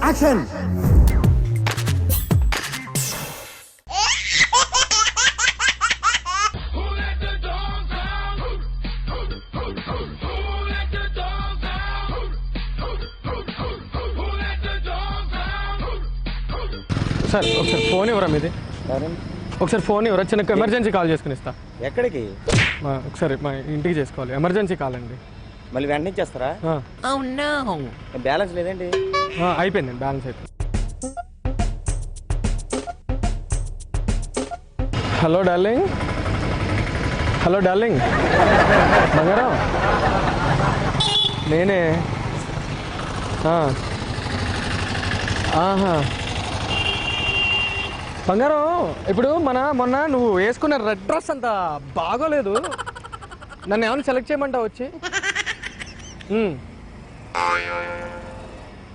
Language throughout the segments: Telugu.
యాక్షన్. సార్ ఒకసారి ఫోన్ ఇవ్వరా మీది? ఒకసారి ఫోన్ ఇవ్వరా, చిన్న ఎమర్జెన్సీ కాల్ చేసుకుని ఇస్తా. ఎక్కడికి? ఒకసారి మా ఇంటికి చేసుకోవాలి, ఎమర్జెన్సీ కాల్ అండి. మళ్ళీ వెంటనే ఇచ్చేస్తారా? బ్యాలెన్స్ లేదండి. అయిపోయిందండి, బ్యాలెన్స్ అయిపోయింది. హలో డార్లింగ్, హలో డార్లింగ్, బంగారం నేనే. ఆహా బంగారం, ఇప్పుడు మొన్న నువ్వు వేసుకున్న రెడ్ డ్రెస్ అంత బాగోలేదు, నన్ను ఏమైనా సెలెక్ట్ చేయమంటావు వచ్చి?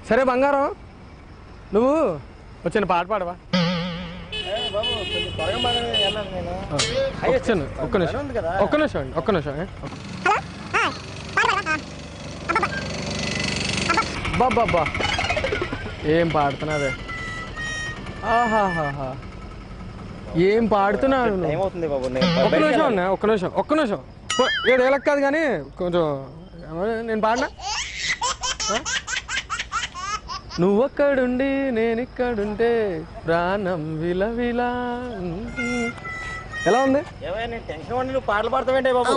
సరే బంగారం, నువ్వు వచ్చిన పాట పాడవా? ఒక్క నిమిషం అండి. బాబా ఏం పాడుతున్నావే, ఆహాహా ఏం పాడుతున్నాను. ఒక్క నిమిషం ఏడేళ్ళకి కాదు కానీ కొంచెం నేను పాడినా. నువ్వక్కడుండి నేను ఇక్కడుంటే ప్రాణం విలవిలా. ఎలా ఉంది? పాటలు పాడతావేంటే బాబు?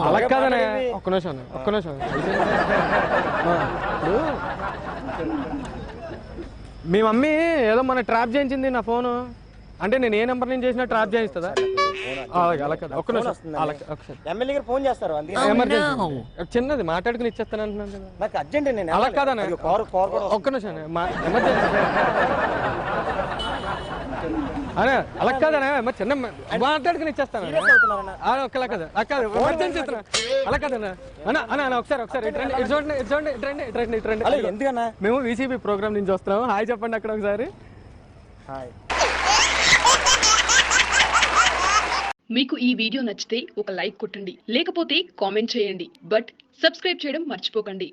అలా కాదనే, ఒక్క నిమిషం. మీ మమ్మీ ఏదో మన ట్రాప్ చేయించింది నా ఫోను, అంటే నేను ఏ నెంబర్ నుంచి చేసినా ట్రాప్ చేయిస్తుందా? అలా కదా, ఒక్క నిమిషం. ఎమ్మెల్యే గారు ఫోన్ చేస్తారు, ఎమర్జెన్సీ చిన్నది మాట్లాడుకుని ఇచ్చేస్తాను అంటున్నాను కదా. నాకు అర్జెంట్. అలా కాదనే, ఒక్క నిమిషం. ఎమర్జెన్సీ అనే అలా కాదనే, చిన్న మాట్లాడుకుని ఇచ్చేస్తాను. ఒక్కలా కదా, కాదు ఎమర్జెన్సీ అలా కాదన్నా. అన్న ఒకసారి ఇట్రండి. ఎందుకన్నా? మేము వీసీపీ ప్రోగ్రామ్ నుంచి వస్తున్నాము. హాయ్ చెప్పండి అక్కడ ఒకసారి. హాయ్. మీకు ఈ వీడియో నచ్చితే ఒక లైక్ కొట్టండి, లేకపోతే కామెంట్ చేయండి, బట్ సబ్స్క్రైబ్ చేయడం మర్చిపోకండి.